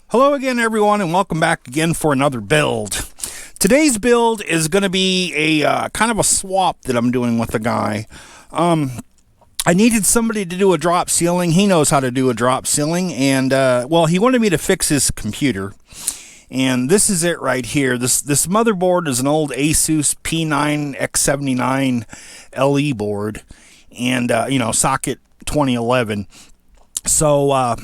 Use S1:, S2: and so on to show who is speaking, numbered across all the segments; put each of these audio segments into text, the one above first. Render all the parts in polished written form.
S1: Hello again, everyone, and welcome back again for another build. Today's build is going to be a kind of a swap that I'm doing with a guy. I needed somebody to do a drop ceiling. He knows how to do a drop ceiling, and well, he wanted me to fix his computer. And this is it right here. This motherboard is an old Asus P9X79 LE board, and socket 2011. So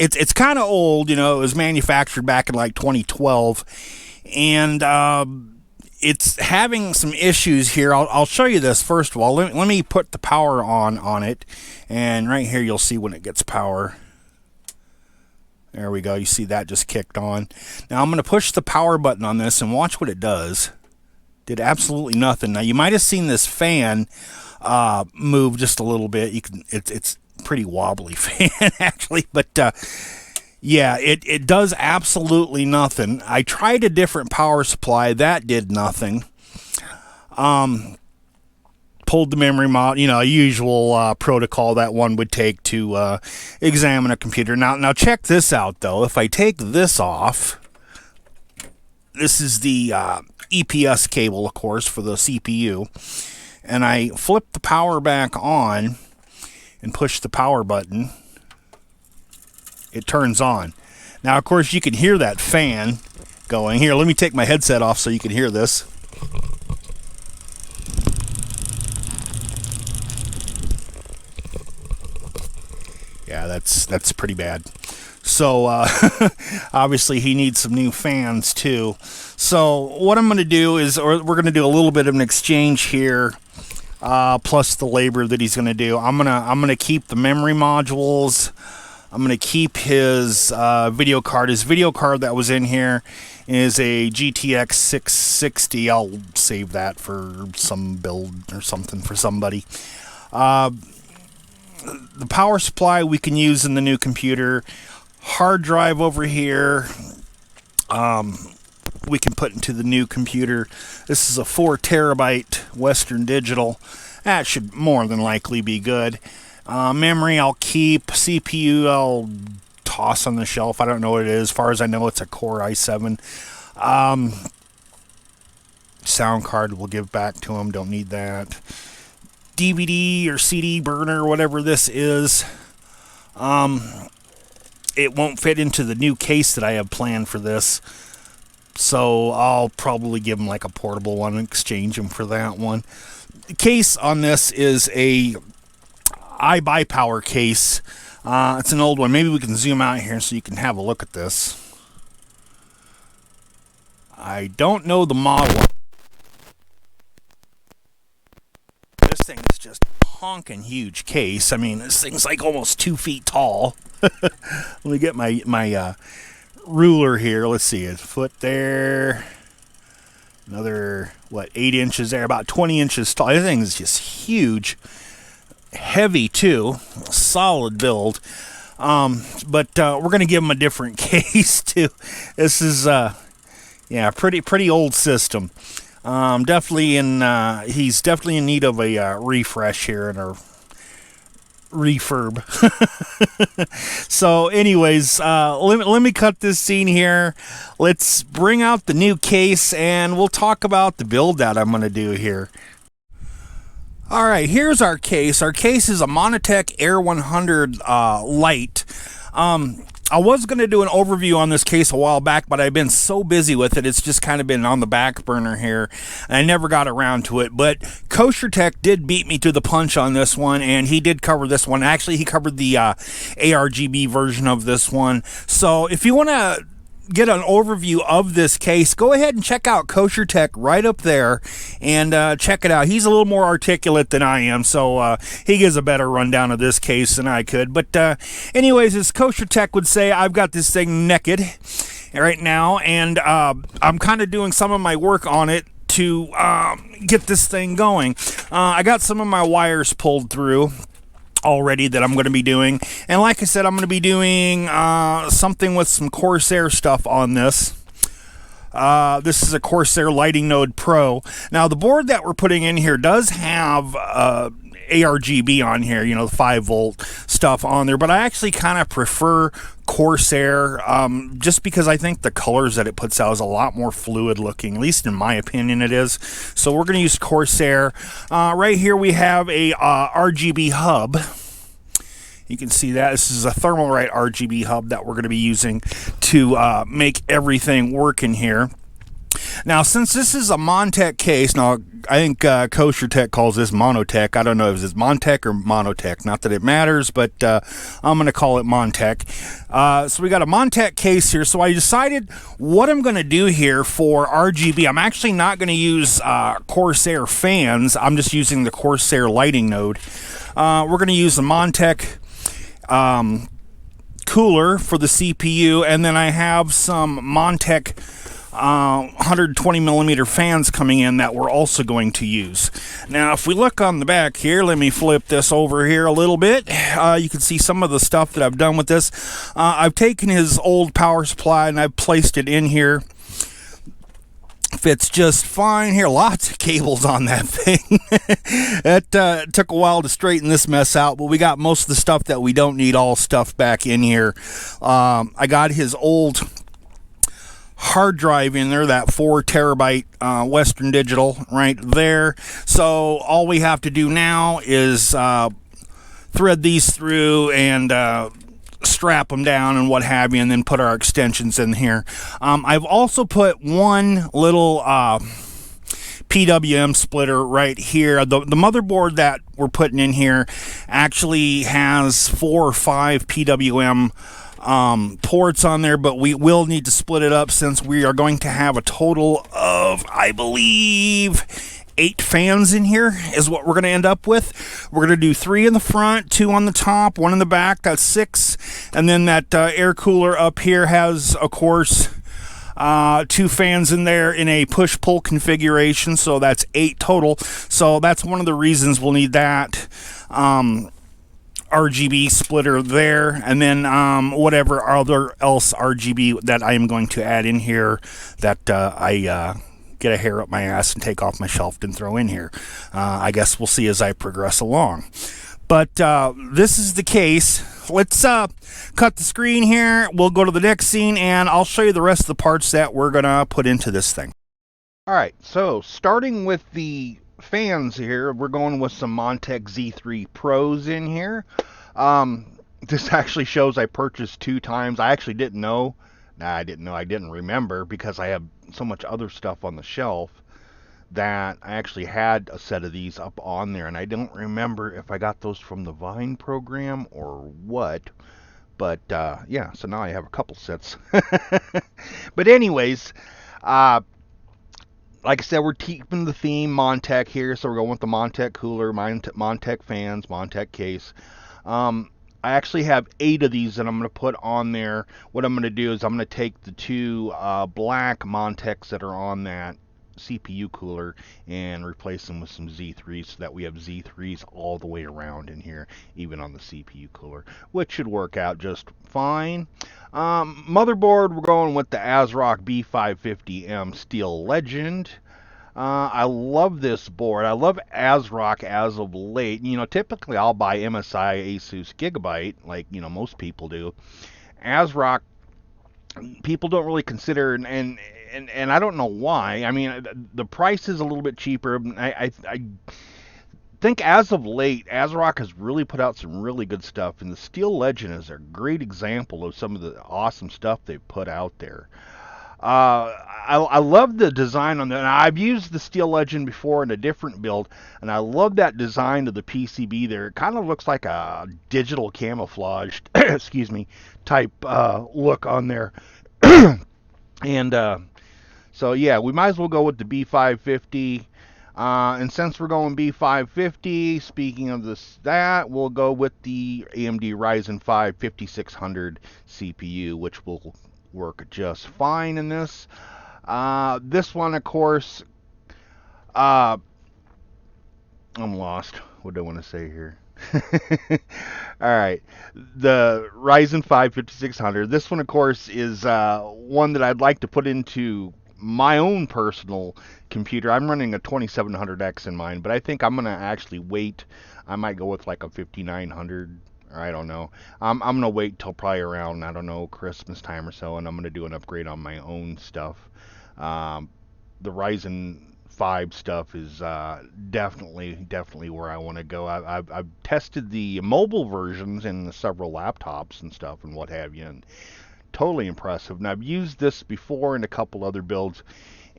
S1: it's kind of old, it was manufactured back in like 2012, and it's having some issues here. I'll show you this first of all. Let me put the power on it, and right here you'll see when it gets power. There we go. You see that just kicked on. Now I'm going to push the power button on this and watch what it does. Did absolutely nothing. Now you might have seen this fan move just a little bit. It's pretty wobbly fan actually, but yeah, it does absolutely nothing. I tried a different power supply, that did nothing. Pulled the memory mod, usual protocol that one would take to examine a computer. Now check this out though. If I take this off, this is the EPS cable, of course, for the CPU, and I flip the power back on and push the power button, it turns on. Now, of course, you can hear that fan going. Here, let me take my headset off so you can hear this. Yeah, that's pretty bad. So, obviously, he needs some new fans, too. So, what I'm going to do is, we're going to do a little bit of an exchange here. Plus the labor that he's going to do. I'm gonna keep the memory modules. I'm gonna keep his video card. His video card that was in here is a GTX 660. I'll save that for some build or something for somebody. The power supply we can use in the new computer. Hard drive over here. We can put into the new computer. This is a 4 terabyte Western Digital. That should more than likely be good. Memory I'll keep. CPU I'll toss on the shelf. I don't know what it is. As far as I know, it's a Core i7. Sound card we'll give back to him. Don't need that. DVD or CD burner, whatever this is. It won't fit into the new case that I have planned for this. So I'll probably give him like a portable one and exchange him for that one. The case on this is a iBuyPower case. It's an old one. Maybe we can zoom out here so you can have a look at this. I don't know the model. This thing is just a honking huge case. I mean, this thing's like almost 2 feet tall. Let me get my ruler here. Let's see, a foot there, another 8 inches there, about 20 inches tall. This thing is just huge, heavy too, solid build. But we're gonna give him a different case too. This is pretty old system. He's definitely in need of a refresh here and a refurb. So anyways, let me cut this scene here. Let's bring out the new case and we'll talk about the build that I'm going to do here. Alright, here's our case. Our case is a Montech Air 100 LITE. I was going to do an overview on this case a while back, but I've been so busy with it, it's just kind of been on the back burner here, and I never got around to it. But Kosher Tech did beat me to the punch on this one, and he did cover this one. Actually, he covered the ARGB version of this one. So if you want to get an overview of this case, go ahead and check out Kosher Tech right up there and check it out. He's a little more articulate than I am, so he gives a better rundown of this case than I could. But anyways, as Kosher Tech would say, I've got this thing naked right now, and I'm kind of doing some of my work on it to get this thing going. I got some of my wires pulled through already that I'm going to be doing, and like I said, I'm going to be doing something with some Corsair stuff on this. This is a Corsair Lighting Node Pro. Now the board that we're putting in here does have ARGB on here, you know, the 5-volt stuff on there, but I actually kind of prefer Corsair, just because I think the colors that it puts out is a lot more fluid looking, at least in my opinion it is. So we're going to use Corsair. Right here we have a RGB hub. You can see that this is a Thermalright RGB hub that we're going to be using to make everything work in here. Now, since this is a Montech case, now I think Kosher Tech calls this Monotech. I don't know if it's Montech or Monotech. Not that it matters, but I'm going to call it Montech. So we got a Montech case here. So I decided what I'm going to do here for RGB. I'm actually not going to use Corsair fans. I'm just using the Corsair lighting node. We're going to use the Montech cooler for the CPU, and then I have some Montech 120 millimeter fans coming in that we're also going to use. Now, if we look on the back here, let me flip this over here a little bit. You can see some of the stuff that I've done with this. I've taken his old power supply and I've placed it in here. Fits just fine here. Lots of cables on that thing. It took a while to straighten this mess out, but we got most of the stuff that we don't need all stuffed back in here. I got his old hard drive in there, that 4 terabyte Western Digital right there. So all we have to do now is thread these through and strap them down and what have you, and then put our extensions in here. I've also put one little PWM splitter right here. The motherboard that we're putting in here actually has 4 or 5 PWM ports on there, but we will need to split it up since we are going to have a total of, I believe, 8 fans in here is what we're going to end up with. We're going to do 3 in the front, 2 on the top, 1 in the back. That's 6. And then that air cooler up here has, of course, 2 fans in there in a push-pull configuration, so that's 8 total. So that's one of the reasons we'll need that RGB splitter there, and then whatever other else RGB that I am going to add in here that I get a hair up my ass and take off my shelf and throw in here. I guess we'll see as I progress along. But this is the case. Let's cut the screen here. We'll go to the next scene, and I'll show you the rest of the parts that we're going to put into this thing. All right, so starting with the fans here, we're going with some Montech Z3 Pros in here. This actually shows I purchased 2 times. I actually didn't know. I didn't remember because I have so much other stuff on the shelf that I actually had a set of these up on there, and I don't remember if I got those from the Vine program or what. But yeah, so now I have a couple sets. But anyways, like I said, we're keeping the theme Montech here, so we're going with the Montech cooler, Montech fans, Montech case. I actually have 8 of these that I'm going to put on there. What I'm going to do is I'm going to take the 2 black Montechs that are on that CPU cooler and replace them with some Z3s so that we have Z3s all the way around in here, even on the CPU cooler, which should work out just fine. Motherboard, we're going with the ASRock B550M Steel Legend. I love this board. I love ASRock as of late. You know, typically I'll buy MSI Asus Gigabyte, like, you know, most people do. ASRock, people don't really consider, and I don't know why. I mean, the price is a little bit cheaper. I think as of late, ASRock has really put out some really good stuff, and the Steel Legend is a great example of some of the awesome stuff they've put out there. I love the design on that. Now, I've used the Steel Legend before in a different build, and I love that design of the PCB there. It kind of looks like a digital camouflaged, excuse me, type look on there. And so yeah, we might as well go with the B550. And since we're going B550, speaking of that, we'll go with the AMD Ryzen 5 5600 CPU, which will work just fine in this. This one, of course, I'm lost. What do I want to say here? Alright, the Ryzen 5 5600. This one, of course, is one that I'd like to put into my own personal computer. I'm running a 2700X in mine, but I think I'm going to actually wait I might go with like a 5900. I don't know. I'm gonna wait till probably around, I don't know, Christmas time or so, and I'm gonna do an upgrade on my own stuff. Um, the Ryzen 5 stuff is definitely where I want to go. I've tested the mobile versions in several laptops and stuff and what have you, and totally impressive. And I've used this before in a couple other builds,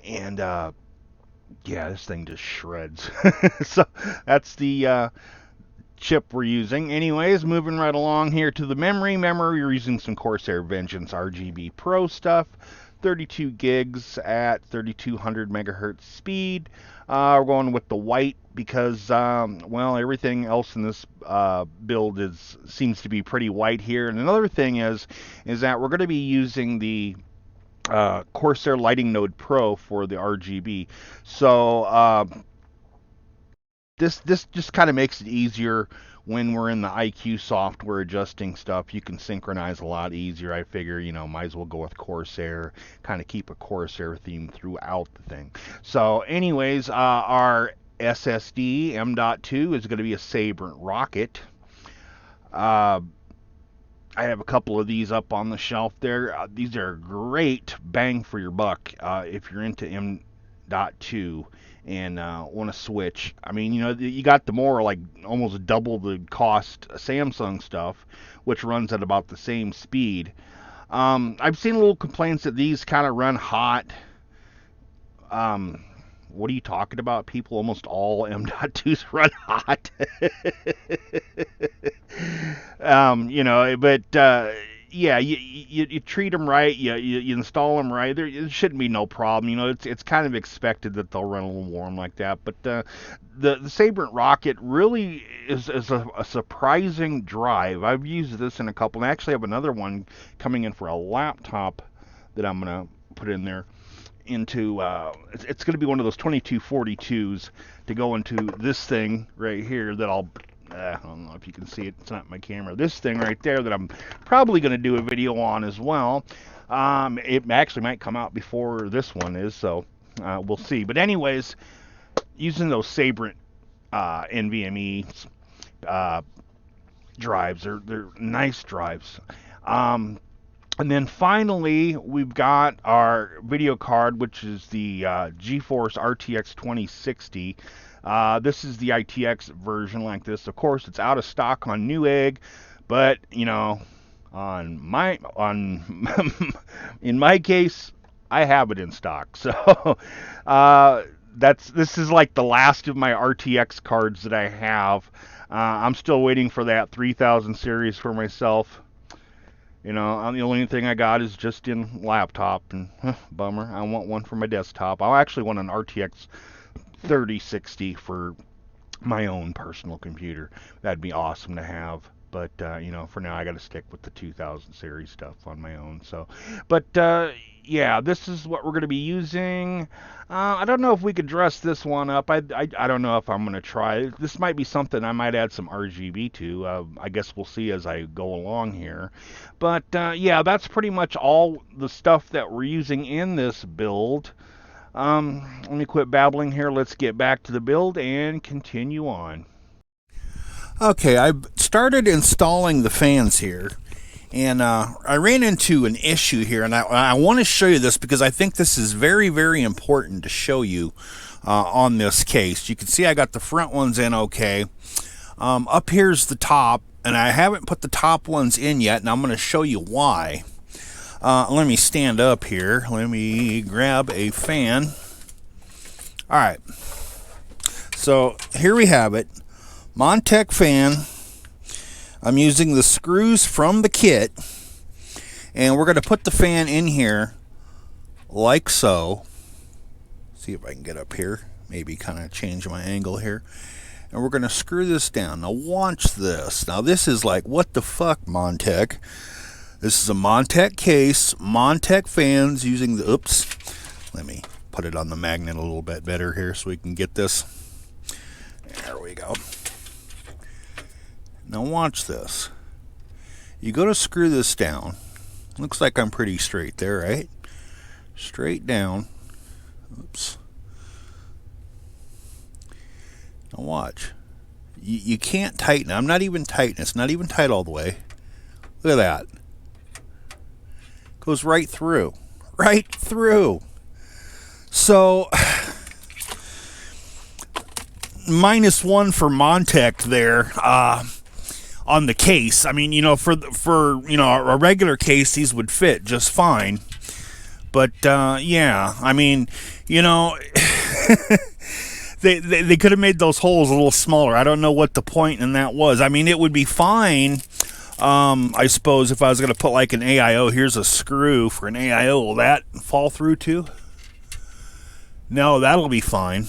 S1: and yeah, this thing just shreds. So that's the chip we're using. Anyways, moving right along here to the memory. We're using some Corsair Vengeance RGB Pro stuff. 32 gigs at 3200 megahertz speed. We're going with the white because, well, everything else in this build seems to be pretty white here. And another thing is that we're going to be using the Corsair Lighting Node Pro for the RGB. So this just kind of makes it easier when we're in the IQ software adjusting stuff. You can synchronize a lot easier. I figure, might as well go with Corsair, kind of keep a Corsair theme throughout the thing. So anyways, our SSD M.2 is going to be a Sabrent Rocket. I have a couple of these up on the shelf there. These are great bang for your buck if you're into M.2 and want to switch. I mean, you got the more like almost double the cost Samsung stuff, which runs at about the same speed. I've seen little complaints that these kind of run hot. What are you talking about? People, almost all M.2s run hot. But yeah, you treat them right, you install them right. There shouldn't be no problem. It's kind of expected that they'll run a little warm like that. But the Sabrent Rocket really is a surprising drive. I've used this in a couple, and I actually have another one coming in for a laptop that I'm gonna put in there. It's going to be one of those 2242s to go into this thing right here that I don't know if you can see it, it's not my camera. This thing right there that I'm probably going to do a video on as well. It actually might come out before this one is, so we'll see. But anyways, using those Sabrent NVMe drives, they're nice drives. And then finally, we've got our video card, which is the GeForce RTX 2060. This is the ITX version like this. Of course, it's out of stock on Newegg, but in my case, I have it in stock. So this is like the last of my RTX cards that I have. I'm still waiting for that 3000 series for myself. The only thing I got is just in laptop, and bummer. I want one for my desktop. I actually want an RTX 3060 for my own personal computer. That'd be awesome to have. But, for now I got to stick with the 2000 series stuff on my own. So, but, yeah, this is what we're going to be using. I don't know if we could dress this one up. I don't know if I'm going to try. This might be something I might add some RGB to. I guess we'll see as I go along here. But, yeah, that's pretty much all the stuff that we're using in this build. Let me quit babbling here. Let's get back to the build and continue on. Okay, I've started installing the fans here, and I ran into an issue here, and I want to show you this because I think this is very, very important to show you on this case. You can see I got the front ones in okay. Up here's the top, and I haven't put the top ones in yet, and I'm going to show you why. Let me stand up here. Let me grab a fan. All right, so here we have it. Montech fan. I'm using the screws from the kit, and we're going to put the fan in here like so. See if I can get up here, maybe kind of change my angle here, and we're going to screw this down. Now watch this. Now this is like, what the fuck, Montech? This is a Montech case, Montech fans using the, oops, let me put it on the magnet a little bit better here so we can get this. There we go. Now watch this. You go to screw this down. Looks like I'm pretty straight there, right? Straight down. Oops. Now watch. You can't tighten it. I'm not even tightening. It's not even tight all the way. Look at that. Goes right through. Right through. So, -1 for Montech there on the case. I mean, you know, for you know, a regular case, these would fit just fine. But yeah, I mean, you know, they could have made those holes a little smaller. I don't know what the point in that was. I mean, it would be fine. I suppose if I was going to put like an AIO, here's a screw for an AIO. Will that fall through too? No, that'll be fine.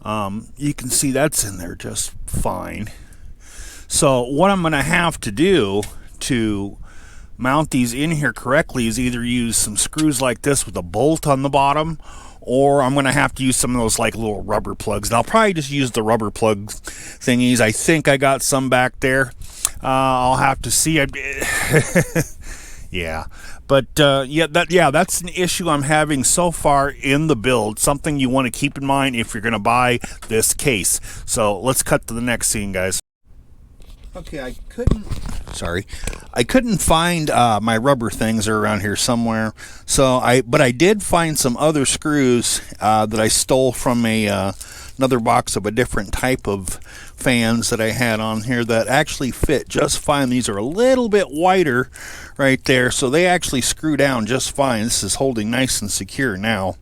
S1: You can see that's in there just fine. So what I'm going to have to do to mount these in here correctly is either use some screws like this with a bolt on the bottom, or I'm going to have to use some of those like little rubber plugs. And I'll probably just use the rubber plug thingies. I think I got some back there. I'll have to see. Yeah, but yeah, that's an issue I'm having so far in the build. Something you want to keep in mind if you're going to buy this case. So let's cut to the next scene, guys. Okay, I couldn't find my rubber things. Are around here somewhere. But I did find some other screws that I stole from another box of a different type of fans that I had on here that actually fit just fine. These are a little bit wider right there, so they actually screw down just fine. This is holding nice and secure now.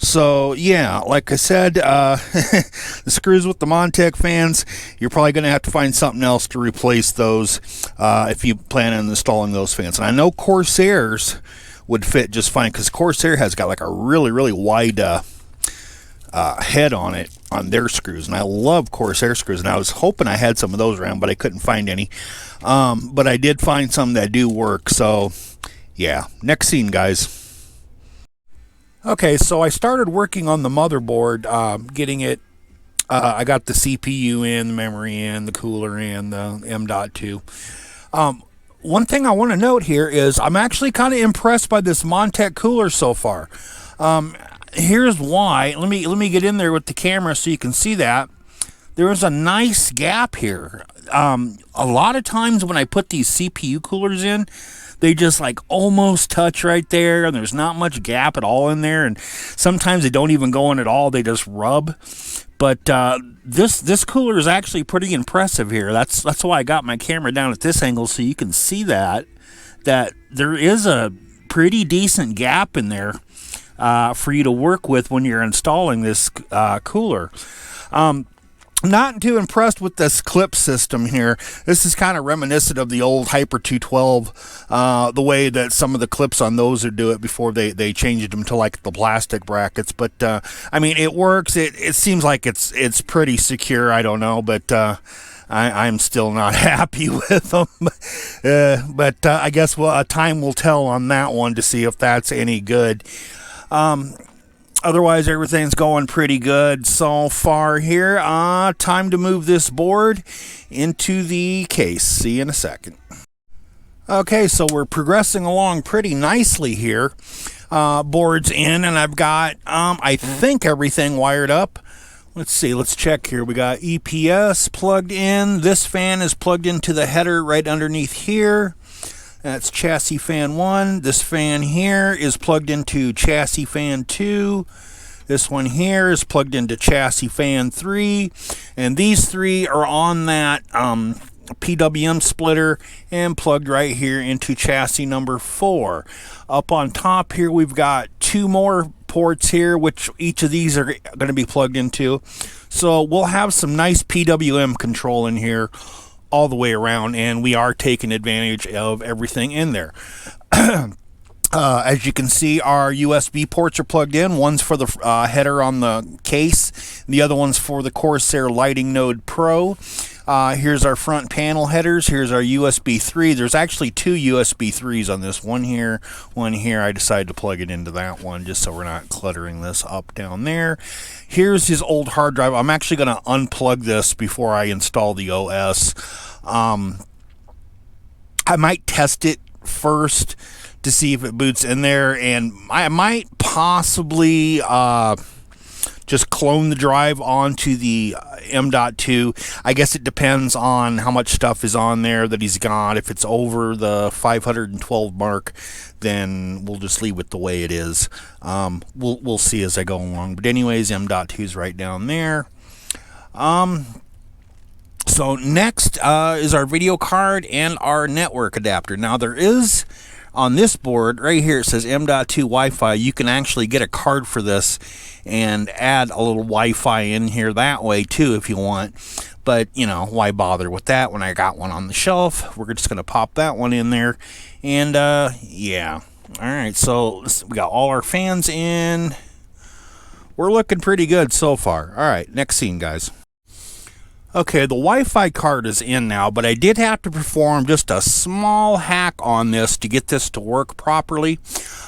S1: So yeah, like I said, the screws with the Montech fans, you're probably going to have to find something else to replace those if you plan on installing those fans. And I know Corsair's would fit just fine, because Corsair has got like a really wide head on it on their screws, and I love Corsair screws, and I was hoping I had some of those around, but I couldn't find any. But I did find some that do work. So yeah, next scene, guys. Okay, so I started working on the motherboard, getting it. I got the CPU in, the memory in, the cooler in, the M.2. One thing I want to note here is I'm actually kind of impressed by this Montech cooler so far. Here's why. Let me get in there with the camera so you can see that. There is a nice gap here. A lot of times when I put these CPU coolers in, they just like almost touch right there, and there's not much gap at all in there, and sometimes they don't even go in at all. They just rub. But this cooler is actually pretty impressive here. That's why I got my camera down at this angle, so you can see that there is a pretty decent gap in there for you to work with when you're installing this cooler. Not too impressed with this clip system here. This is kind of reminiscent of the old Hyper 212, the way that some of the clips on those would do it before they changed them to like the plastic brackets. But I mean, it works. It seems like it's pretty secure. I don't know, but I'm still not happy with them. But I guess time will tell on that one to see if that's any good. Otherwise, everything's going pretty good so far here. Time to move this board into the case. See you in a second. Okay, so we're progressing along pretty nicely here. Board's in, and I've got, I think, everything wired up. Let's see, let's check here. We got EPS plugged in. This fan is plugged into the header right underneath here. That's chassis fan 1. This fan here is plugged into chassis fan 2. This one here is plugged into chassis fan 3. And these three are on that PWM splitter and plugged right here into chassis number 4. Up on top here, we've got 2 more ports here, which each of these are going to be plugged into. So we'll have some nice PWM control in here all the way around, and we are taking advantage of everything in there. As you can see, our USB ports are plugged in. One's for the header on the case, the other one's for the Corsair Lighting Node Pro. Here's our front panel headers. Here's our USB 3. There's actually 2 USB 3s on this. One here, one here. I decided to plug it into that one just so we're not cluttering this up down there. Here's his old hard drive. I'm actually going to unplug this before I install the OS. I might test it first to see if it boots in there, and I might possibly just clone the drive onto the M.2. I guess it depends on how much stuff is on there that he's got. If it's over the 512 mark, then we'll just leave it the way it is. We'll see as I go along. But anyways, M.2 is right down there. So next is our video card and our network adapter. Now there is, on this board right here, it says M.2 Wi-Fi. You can actually get a card for this and add a little Wi-Fi in here that way too if you want. But, you know, why bother with that when I got one on the shelf? We're just going to pop that one in there. And, yeah. All right, so we got all our fans in. We're looking pretty good so far. All right, next scene, guys. Okay, the Wi-Fi card is in now, but I did have to perform just a small hack on this to get this to work properly.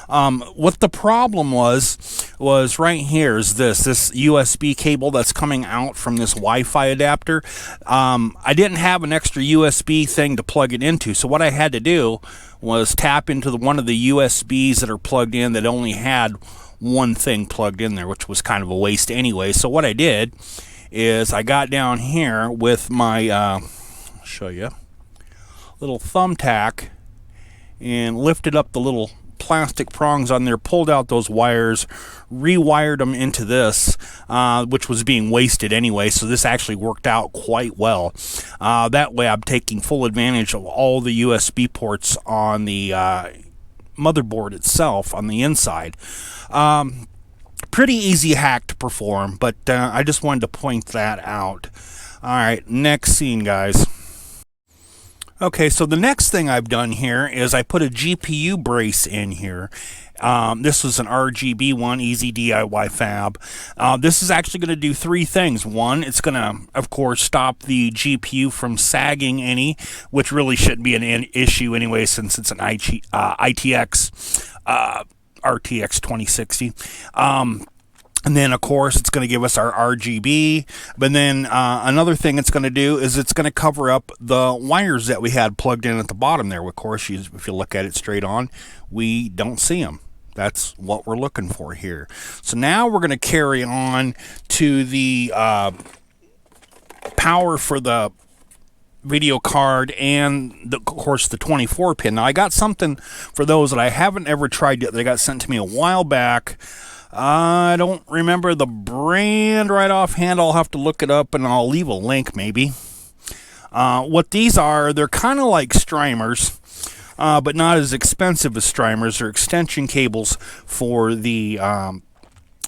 S1: What the problem was right here is this USB cable that's coming out from this Wi-Fi adapter. I didn't have an extra USB thing to plug it into, so what I had to do was tap into one of the USBs that are plugged in that only had one thing plugged in there, which was kind of a waste anyway. So what I did is I got down here with my, I'll show you, little thumbtack and lifted up the little plastic prongs on there, pulled out those wires, rewired them into this, which was being wasted anyway, so this actually worked out quite well. That way I'm taking full advantage of all the USB ports on the motherboard itself on the inside. Pretty easy hack to perform, but I just wanted to point that out. All right, next scene, guys. Okay, so the next thing I've done here is I put a GPU brace in here. This was an RGB one, easy DIY fab. This is actually going to do three things. One, it's going to, of course, stop the GPU from sagging any, which really shouldn't be an issue anyway, since it's an ITX RTX 2060. And then, of course, it's going to give us our RGB. But then another thing it's going to do is it's going to cover up the wires that we had plugged in at the bottom there. Of course, if you look at it straight on, we don't see them. That's what we're looking for here. So now we're going to carry on to the power for the video card and of course the 24 pin. Now I got something for those that I haven't ever tried yet. They got sent to me a while back. I don't remember the brand right offhand. I'll have to look it up and I'll leave a link maybe. What these are, they're kind of like streamers, but not as expensive as streamers. They're extension cables for the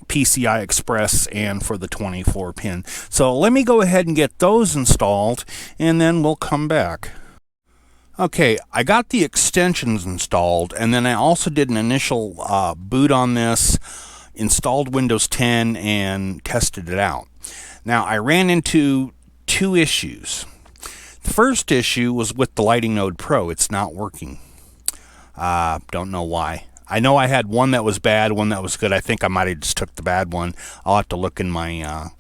S1: PCI Express and for the 24 pin. So let me go ahead and get those installed and then we'll come back. Okay, I got the extensions installed and then I also did an initial boot on this, installed Windows 10 and tested it out. Now I ran into two issues. The first issue was with the Lighting Node Pro. It's not working. Don't know why. I know I had one that was bad, one that was good. I think I might have just took the bad one. I'll have to look in my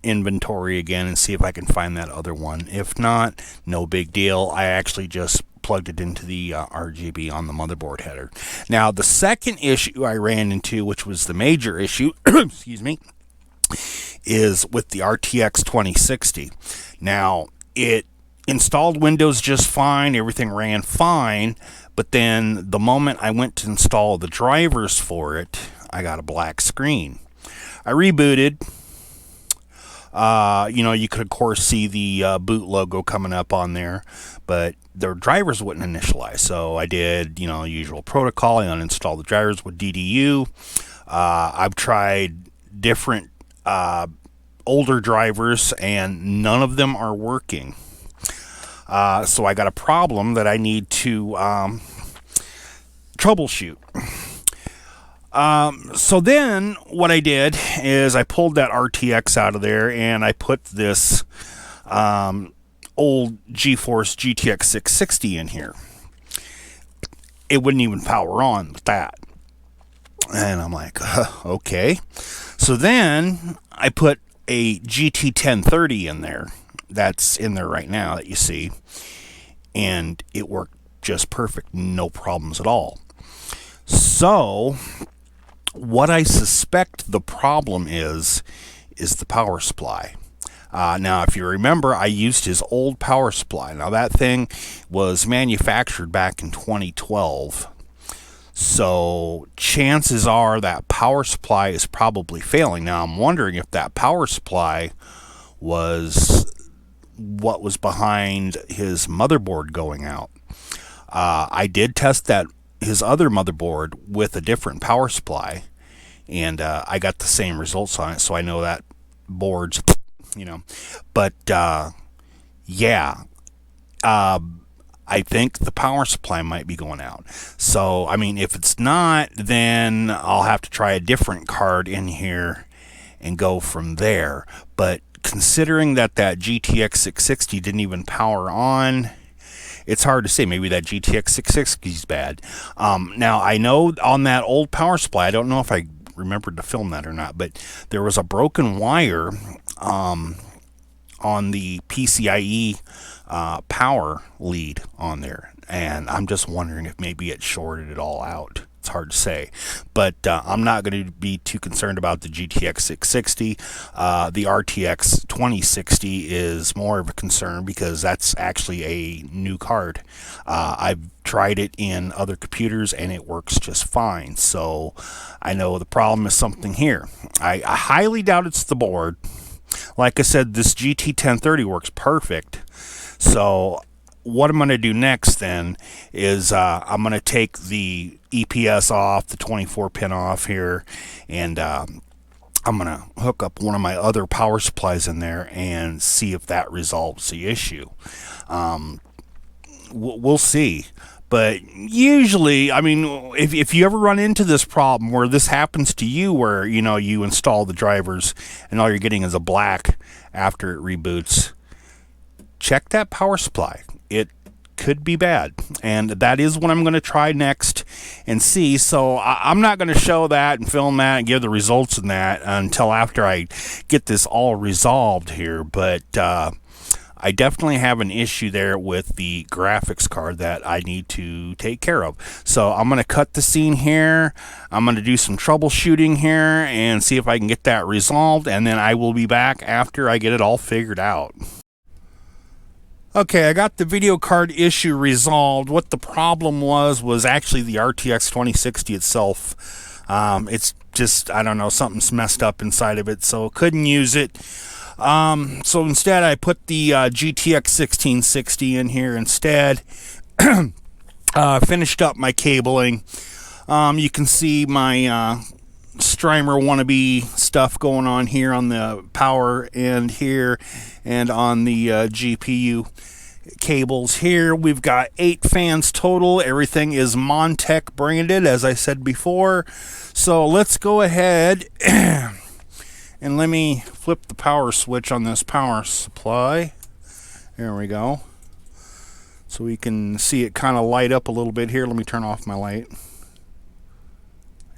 S1: inventory again and see if I can find that other one. If not, no big deal. I actually just plugged it into the RGB on the motherboard header. Now, the second issue I ran into, which was the major issue, excuse me, is with the RTX 2060. Now, it installed Windows just fine. Everything ran fine. But then the moment I went to install the drivers for it, I got a black screen. I rebooted. You know, you could of course see the boot logo coming up on there, but the drivers wouldn't initialize. So I did, you know, usual protocol. I uninstalled the drivers with DDU. I've tried different older drivers and none of them are working. So I got a problem that I need to troubleshoot. So then what I did is I pulled that RTX out of there and I put this old GeForce GTX 660 in here. It wouldn't even power on with that. And I'm like, okay. So then I put a GT 1030 in there. That's in there right now that you see. And it worked just perfect. No problems at all. So What I suspect the problem is the power supply. Now, if you remember, I used his old power supply. Now, that thing was manufactured back in 2012. So chances are that power supply is probably failing. Now, I'm wondering if that power supply was what was behind his motherboard going out. I did test his other motherboard with a different power supply, and I got the same results on it, so I know that board's, but yeah, I think the power supply might be going out. So, I mean, if it's not, then I'll have to try a different card in here and go from there. But considering that GTX 660 didn't even power on, it's hard to say. Maybe that GTX 660 is bad. Now, I know on that old power supply, I don't know if I remembered to film that or not, but there was a broken wire on the PCIe power lead on there, and I'm just wondering if maybe it shorted it all out. It's hard to say, but I'm not going to be too concerned about the GTX 660. The RTX 2060 is more of a concern because that's actually a new card. I've tried it in other computers and it works just fine, so I know the problem is something here. I highly doubt it's the board. Like I said, this GT 1030 works perfect. So what I'm going to do next then is I'm going to take the EPS off, the 24 pin off here, and I'm going to hook up one of my other power supplies in there and see if that resolves the issue. We'll see. But usually, I mean, if you ever run into this problem where this happens to you, where, you install the drivers and all you're getting is a black after it reboots, check that power supply. It could be bad. And that is what I'm going to try next and see. So I'm not going to show that and film that and give the results in that until after I get this all resolved here. But I definitely have an issue there with the graphics card that I need to take care of. So I'm going to cut the scene here. I'm going to do some troubleshooting here and see if I can get that resolved. And then I will be back after I get it all figured out. Okay, I got the video card issue resolved. What the problem was actually the RTX 2060 itself. It's just, I don't know, something's messed up inside of it, so couldn't use it. So instead I put the GTX 1660 in here instead. Finished up my cabling. You can see my Strimer wannabe stuff going on here on the power end here and on the GPU cables here. We've got 8 fans total. Everything is Montech branded, as I said before. So let's go ahead and let me flip the power switch on this power supply. There we go. So we can see it kind of light up a little bit here. Let me turn off my light.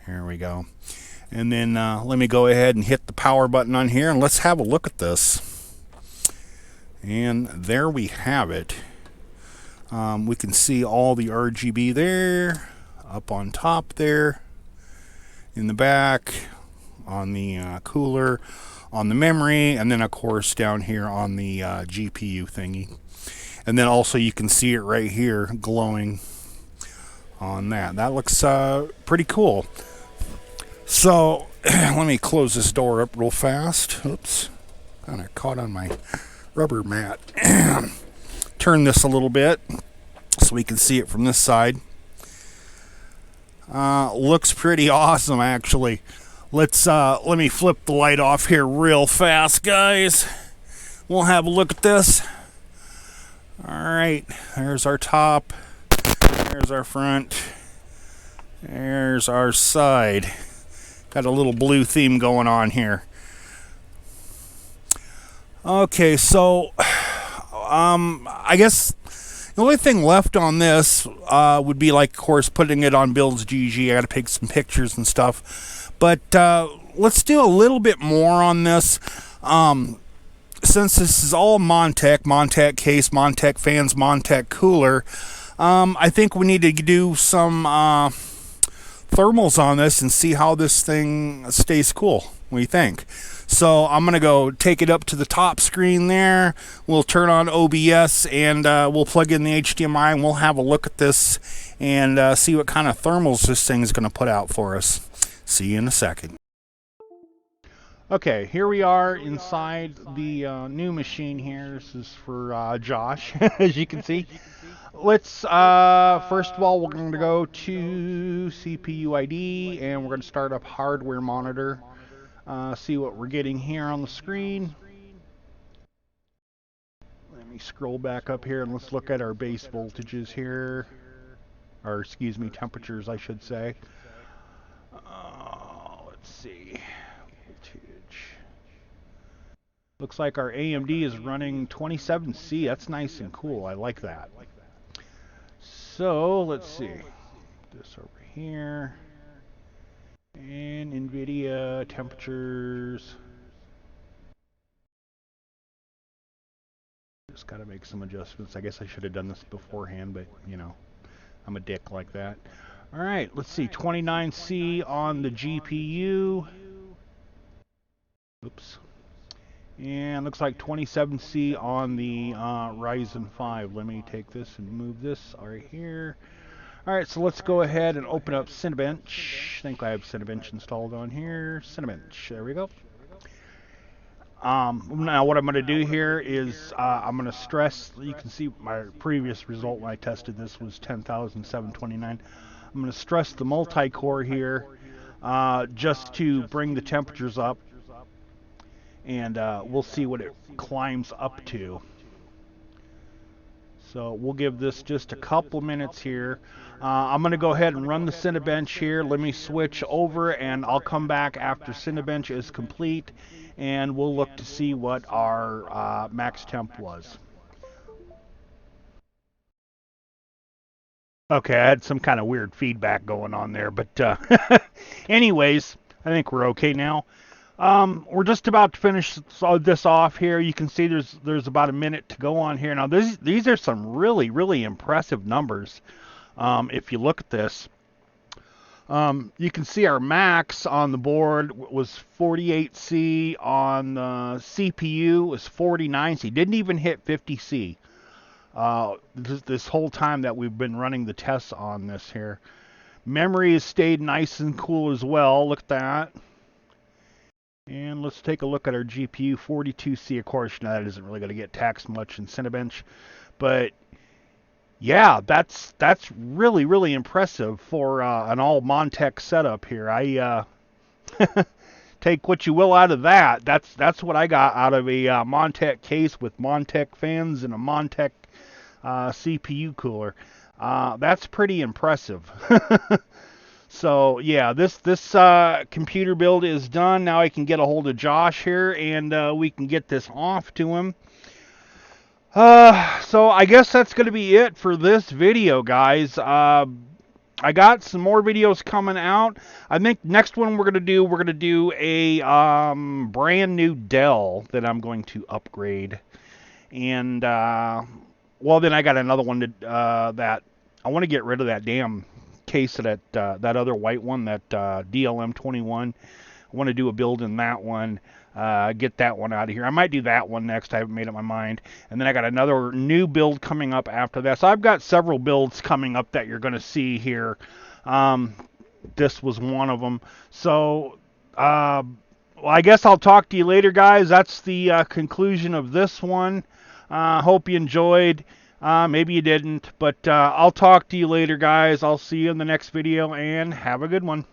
S1: There we go. And then let me go ahead and hit the power button on here and let's have a look at this. And there we have it. We can see all the RGB there, up on top there, in the back, on the cooler, on the memory, and then of course down here on the GPU thingy. And then also you can see it right here glowing on that. That looks pretty cool. So let me close this door up real fast. Oops, kind of caught on my rubber mat. Turn this a little bit so we can see it from this side. Looks pretty awesome, actually. Let me flip the light off here real fast, guys. We'll have a look at this. All right, there's our top. There's our front. There's our side. Got a little blue theme going on here. Okay, so I guess the only thing left on this would be, like, of course, putting it on Builds GG. I got to take some pictures and stuff. But let's do a little bit more on this. Since this is all Montech case, Montech fans, Montech cooler, I think we need to do some thermals on this and see how this thing stays cool. What do you think? So I'm going to go take it up to the top screen there. We'll turn on OBS and we'll plug in the HDMI and we'll have a look at this and see what kind of thermals this thing is going to put out for us. See you in a second. Okay, here we are inside the new machine here. This is for Josh, as you can see. Let's, first of all, we're going to go to CPU ID and we're going to start up hardware monitor. See what we're getting here on the screen. Let me scroll back up here and let's look at our base voltages here. Or, excuse me, temperatures, I should say. Let's see. Voltage. Looks like our AMD is running 27C. That's nice and cool. I like that. So, let's see. This over here. And NVIDIA temperatures. Just gotta make some adjustments. I guess I should have done this beforehand, but you know, I'm a dick like that. Alright, let's see. 29C on the GPU. Oops. And looks like 27C on the Ryzen 5. Let me take this and move this right here. Alright, so let's go ahead and open up Cinebench. I think I have Cinebench installed on here. Cinebench, there we go. Now what I'm going to do here is I'm going to stress, you can see my previous result when I tested this was 10,729. I'm going to stress the multi-core here just to bring the temperatures up, and we'll see what it climbs up to. So we'll give this just a couple minutes here. I'm going to go ahead and run the Cinebench here. Let me switch over and I'll come back after Cinebench is complete and we'll look to see what our max temp was. Okay, I had some kind of weird feedback going on there, but anyways, I think we're okay now. We're just about to finish this off here. You can see there's about a minute to go on here. Now these are some really impressive numbers. If you look at this, you can see our max on the board was 48C, on the CPU was 49C. Didn't even hit 50C. This whole time that we've been running the tests on this here. Memory has stayed nice and cool as well. Look at that. And let's take a look at our GPU, 42C. Of course, now that isn't really going to get taxed much in Cinebench, but yeah, that's really impressive for an all Montech setup here. I take what you will out of that. That's what I got out of a Montech case with Montech fans and a Montech CPU cooler. That's pretty impressive. So yeah, this computer build is done. Now I can get a hold of Josh here and we can get this off to him. So I guess that's going to be it for this video, guys. I got some more videos coming out. I think next one we're going to do a brand new Dell that I'm going to upgrade. And well, then I got another one that I want to get rid of that damn case of that other white one, that DLM21. I want to do a build in that one, get that one out of here. I might do that one next. I haven't made up my mind. And then I got another new build coming up after that. So I've got several builds coming up that you're going to see here. This was one of them. So well, I guess I'll talk to you later, guys. That's the conclusion of this one. Hope you enjoyed. Maybe you didn't, but I'll talk to you later, guys. I'll see you in the next video, and have a good one.